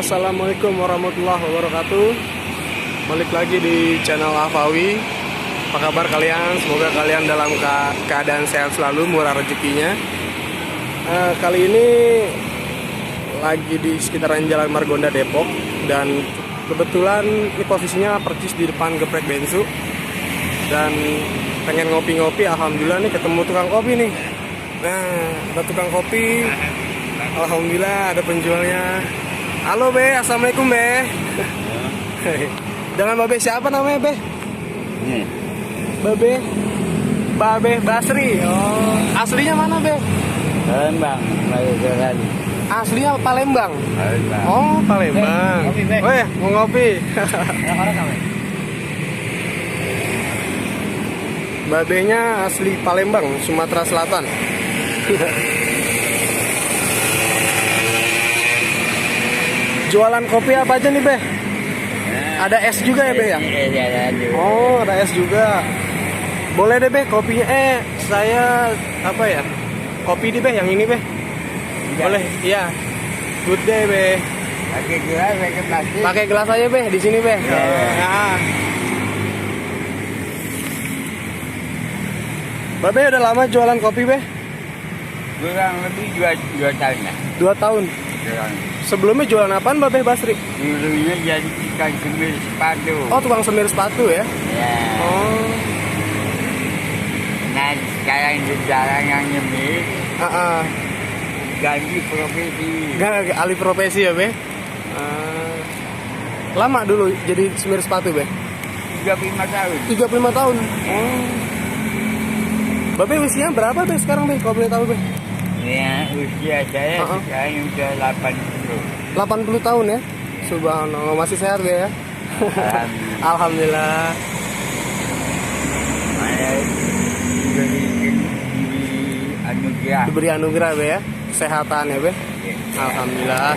Assalamualaikum warahmatullahi wabarakatuh. Balik lagi di channel Afawi. Apa kabar kalian? Semoga kalian dalam keadaan sehat selalu, murah rezekinya. Kali ini lagi di sekitaran Jalan Margonda Depok. Dan kebetulan ini posisinya persis di depan Geprek Bensu. Dan pengen ngopi-ngopi, alhamdulillah nih ketemu tukang kopi nih. Nah, ada tukang kopi. Alhamdulillah ada penjualnya. Halo Be, assalamualaikum Be. Dengan Babe siapa namanya Be? Babe Basri. Oh, aslinya mana Be? Palembang, Palembang. Aslinya Palembang. Palembang. Oh, Palembang. Weh, mau ngopi. Babenya asli Palembang, Sumatera Selatan. Jualan kopi apa aja nih Be? Ada es juga ya Be ya? Oh, ada es juga. Boleh deh Be kopinya. Saya apa ya? Kopi di Be, yang ini Be. Boleh? Iya. Good day Be. Pakai gelas, pakai plastik. Pakai gelas aja Be, di sini Be. Nah. Babe udah lama jualan kopi Be? Kurang lebih 2 tahun lah. 2 tahun. Sebelumnya jualan apaan Babe Basri? Dulunya jadi tukang semir sepatu. Oh, tukang semir sepatu ya? Ya. Oh. Nah, sekarang jarang yang nyemir. Ganti profesi. Gak alih profesi ya Be? Lama dulu jadi semir sepatu Be? 35 tahun. 35 tahun. Oh. Babe usianya berapa Be sekarang Be? Kalau boleh tahu Be? Ya, usia saya sekarang sudah 80. 80 tahun ya? Subhanallah, masih sehat Be ya? Alhamdulillah. Diberi anugerah Be ya? Kesehatan ya Be? Alhamdulillah.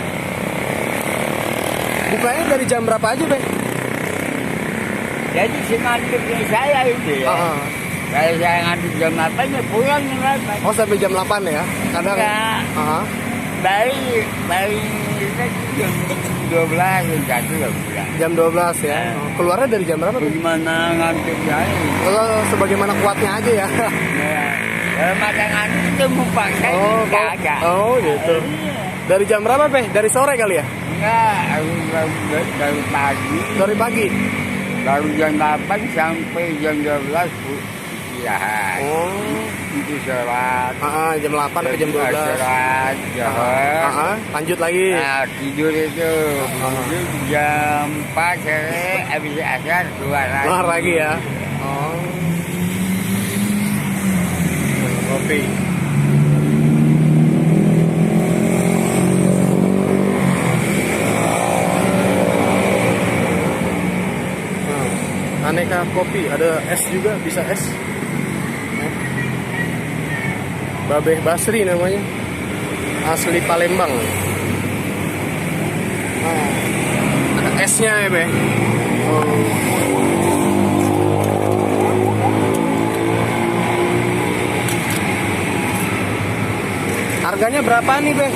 Bukanya dari jam berapa aja Be? Jadi semantupnya saya itu ya. Kalau saya ngambil jam 8 ya pulang jam 8. Oh, sampai jam 8 ya? Kadang. Baru jam 12 jam 1 ya pulang. Jam 12 ya? Keluarnya dari jam berapa? Bagaimana ngantuk saya? Kalau sebagaimana kuatnya aja ya? Kalau makan ngantuk itu mau pakai kagak. Oh gitu. Dari jam berapa Be? Dari sore kali ya? Enggak, dari pagi. Dari pagi? Baru jam 8 sampai jam 12 istirahat. Oh. Itu sholat. Jam 8 sampai jam 12. Sholat, johor. Lanjut lagi. Nah, tidur itu. Tidur jam 4 sore, habis asar keluar lagi. Keluar lagi ya. Oh. Kopi. Aneka kopi, ada es juga, bisa es. Babe Basri namanya, asli Palembang. Ada esnya ya Be. Harganya berapa nih Be?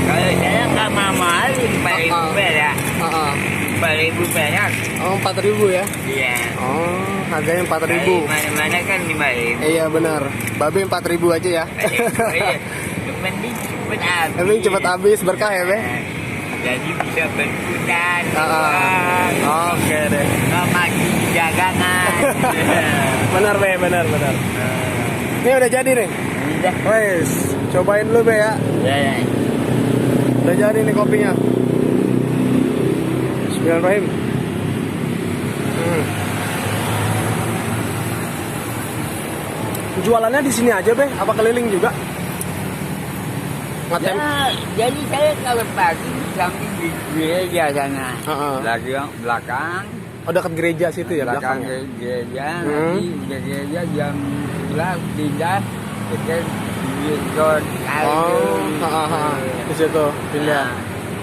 Kalau saya nggak mahal, 4.000 perak. 4.000 perak. Oh, 4.000 ya? Iya. Oh, harganya 4.000. Mana-mana kan 5.000. Iya benar. Babe 4.000 aja ya. Penting cepet habis. Penting cepet habis, berkah ya Be? Jadi bisa berputar. Oke deh. Nggak makin dagangan. Benar Be, benar. Ini udah jadi nih. Udah. Wes, cobain dulu Be ya. Ya. Udah jadi nih kopinya. Bismillahirrahmanirrahim. Jualannya di sini aja Be? Apa keliling juga? Ya, jadi saya kalau pagi samping di gereja sana. Belakang. Oh, dekat gereja situ ya belakang belakangnya. Gereja. Nanti di gereja jam 11 pindah ke resort. Di situ pindah.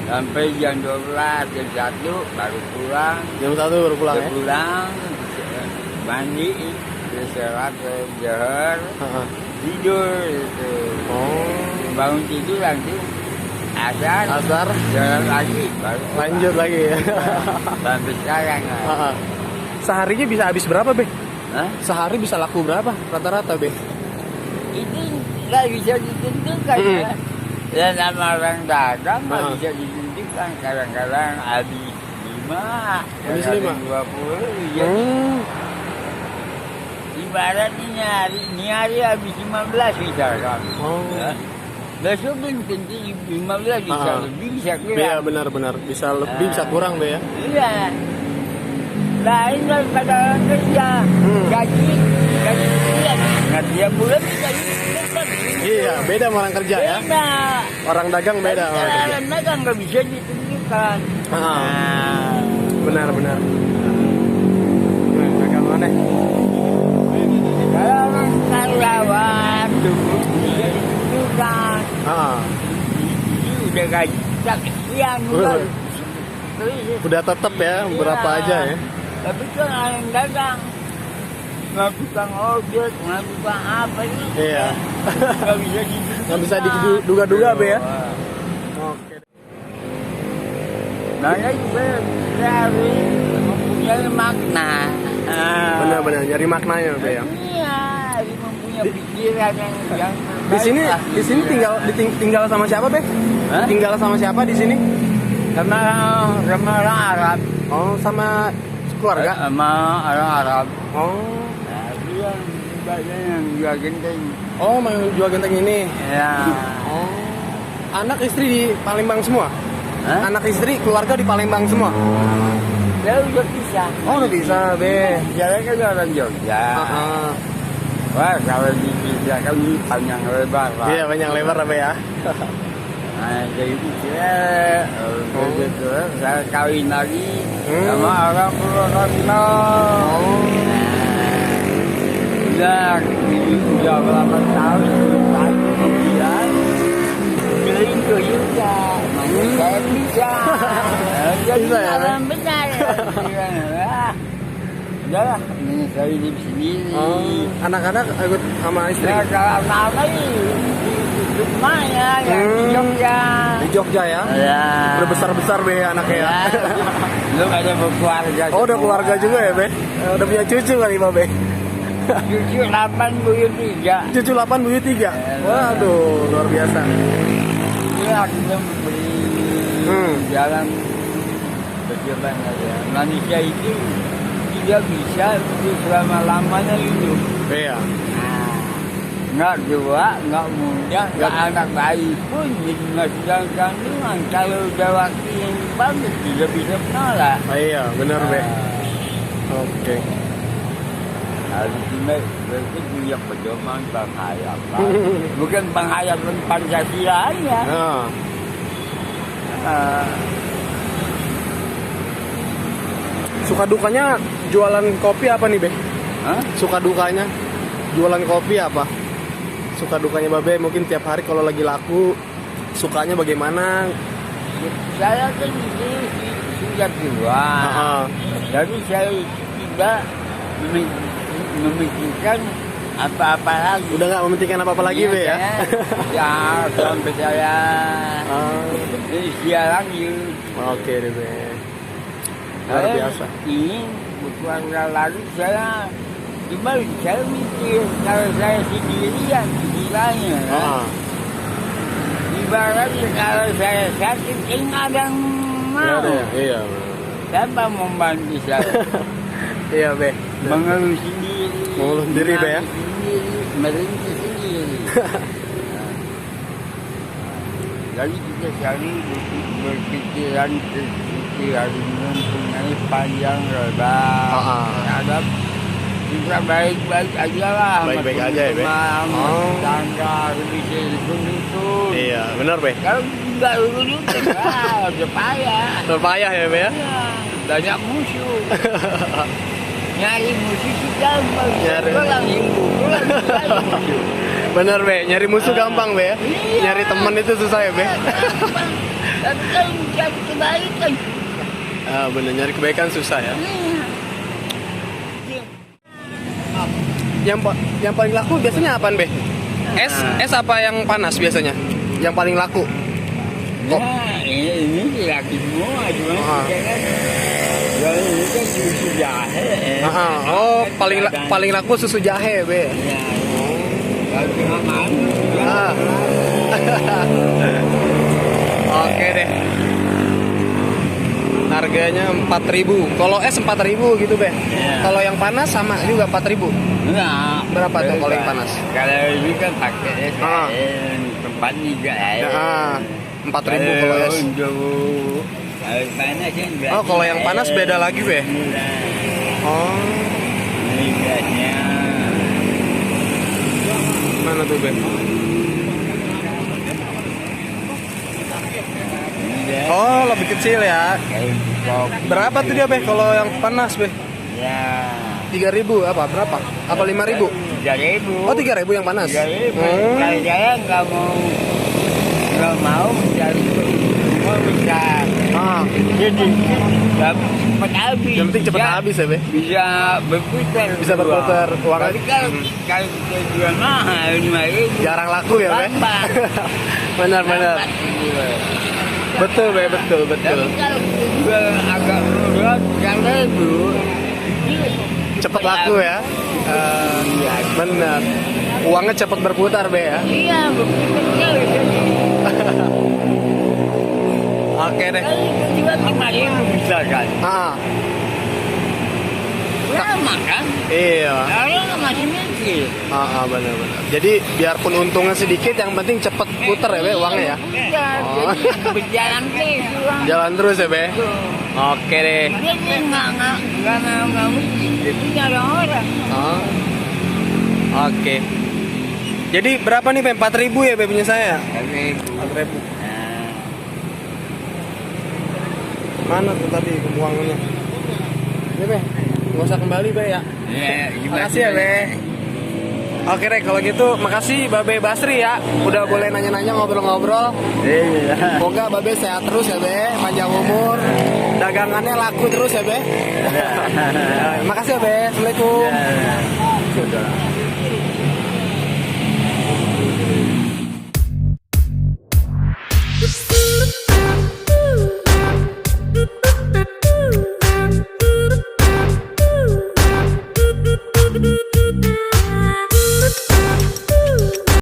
Sampai jam 12, jam 1 baru pulang. Jam 1 baru pulang ya? Pulang, mandi, sholat, johor, tidur gitu. Bangun tidur langsung asar, jalan lagi, baru lanjut lagi ya. sampai sekarang. Seharinya bisa habis berapa, Be? Hah? Sehari bisa laku berapa rata-rata, Be? Itu nggak bisa ditentukan ya. Ya nama orang dagang nggak bisa ditentukan. Kadang-kadang habis 5, Habis kadang 5? 20. Ya. Ibaratnya ini hari habis 15 misalkan. Ya. Besok belum tentu 15 bisa lebih, bisa kurang. Iya benar-benar bisa lebih bisa kurang, Be ya. Iya. Lain daripada orang kerja. Gaji bulan. Nah, dia bulan kita Iya, beda sama orang kerja ya. beda. Orang dagang beda sama orang kerja. Orang dagang nggak bisa ditentukan. Benar-benar. Dagang mana? Kalau orang karyawan cukup bisa ditentukan. Ini udah gaji sekian bulan. Udah tetap ya, berapa aja ya. Tapi kan orang dagang nggak tukang ojek, nggak tukang apa ini. Iya. Nggak bisa ditentukan. Nggak bisa diduga-duga, Be ya. Oke. Makanya juga kita harus mempunyai makna. Benar-benar nyari maknanya, Be ya. Iya, harus mempunyai pikiran yang Di sini tinggal sama siapa, Be? Hah? Tinggal sama siapa di sini? sama orang Arab. Oh, sama keluarga. Sama orang Arab. Oh. Nah, dia banyak yang jual genteng. Oh, mau jual genteng ini. Ya. Oh. Anak istri di Palembang semua? Hah? Anak istri keluarga di Palembang semua? Dia udah pisah. Oh, udah bisa, Be. Jalan kan orang Jogja. Wah, kalau dipisah kan panjang lebar, Pak. Iya, panjang lebar, Be ya. Nah, jadi saya gitu, saya kawin lagi sama orang Purwokerto. Udah berapa tahun kemudian selingkuh juga, makanya saya bisa. Jadi Bisa ya, malam benar. Udahlah, ini saya hidup sendiri. Anak-anak ikut sama istri? Ya, kalau nama rumah ya, yang di Jogja. Di Jogja ya? Ya. Udah besar-besar, Be, anaknya ya? Belum ada berkeluarga. Oh, udah keluarga juga ya, Be? Udah punya cucu kali, Be? Cucu 8 buyut 3. Cucu 8 buyut 3? Waduh, luar biasa. Iya, kita beri jalan percobaan aja. Manusia itu tidak bisa selama-lamanya hidup. Iya. Nggak tua, nggak muda, nggak anak bayi pun jadi nggak sedang kandungan. Kalau udah waktu yang bagus tidak bisa menolak. Iya, benar, Be. Oke. Ultimate berarti punya pedoman penghayatan. Bukan penghayatan Pancasila aja. Suka dukanya jualan kopi apa nih, Be? Hah? Suka dukanya jualan kopi apa? Suka dukanya Babe mungkin tiap hari kalau lagi laku sukanya bagaimana? Saya kan itu sudah tua. Jadi saya tidak memikirkan apa-apa lagi. Udah nggak mementingkan apa-apa lagi, Be ya? Ya, sampai saya siaran yuk. Oke deh, Be. Luar biasa. Ini berkeluarga lagi saya. Cuma saya mikir kalau saya sendirian istilahnya. Ibaratnya kalau saya sakit ini ada yang mau. Iya. Siapa membantu saya? Iya, Be. Mengeluh sendiri. Mengeluh sendiri, Be ya? Merintis sendiri. Jadi kita selalu berpikiran mempunyai panjang lebar. Ada kita baik-baik aja lah. Baik-baik aja ya, Be. Tangga bisa dikundutun. Iya, benar, Be. Kalau nggak dikundutun, udah payah. Udah payah ya, Be ya? Banyak musuh. Nyari musuh sih gampang. Nyari musuh. Bener, Be, nyari musuh gampang, Be ya? Iya. Nyari teman itu susah ya, Be? Gampang. Tapi kalau cari kebaikan. Bener, nyari kebaikan susah ya? Yang paling laku biasanya apaan, Be? Es apa yang panas biasanya? Yang paling laku? Nah, ini lagi semua cuma Ah. kan. Kalau ini kan susu jahe. Oh, paling laku susu jahe, Be. Ya. Kalau cuma malu. Ah. Oke deh. Harganya 4.000. Kalau es 4.000 gitu, Be. Iya. Kalau yang panas sama juga 4.000. Nah, Berapa tuh kalau yang panas? Kalau ini kan pakai es, Ah. tempat juga ya. Ah, 4.000 kalau es. Untuk kalau panas kan Oh, kalau yang panas beda lagi, Be. Oh, Ini gasnya. mana tuh, Be? Oh, lebih kecil ya. Berapa tuh dia, Be? Kalau yang panas, Be? Ya. 3.000 apa? Berapa? Apa 5.000? 3.000. Oh, 3.000 yang panas. 3.000. Hmm. Kalau saya nggak mau mencari semua bisa. Ah, Jadi cepat habis. yang penting cepat Ya, habis ya, Be. Bisa berputar. Bisa berputar uang. Tapi kalau kita jual mahal 5.000. Jarang laku ya, Be. Lambat. Benar. Betul, Be, betul. Tapi kalau kita jual agak murah 3.000. Cepet laku ya. Iya. Benar. Uangnya cepat berputar, Be ya. Iya, berputar. Oke deh. Kalau kita jual 5.000 bisa kan? Ah, Lama kan? iya. Orang masih mikir. Benar. Jadi biarpun untungnya sedikit, yang penting cepet putar ya, Be, uangnya ya. Iya, Oh. jadi berjalan terus uang. Jalan terus ya, Be. Oke deh. Dia nggak mungkin dia punya orang. Oh. Oke. Jadi berapa nih, Be? 4.000 ya, Be, punya saya? 4.000. Mana tuh tadi uangnya? Ini, Be. Nggak usah kembali, Be ya. Iya, Makasih ya, Be. Oke deh, kalau gitu makasih Babe Basri ya. Udah boleh nanya-nanya, ngobrol-ngobrol. Iya. Semoga Babe sehat terus ya, Be. Panjang umur. Dagangannya laku terus ya, Be. Makasih ya, Be. Assalamualaikum. Iya.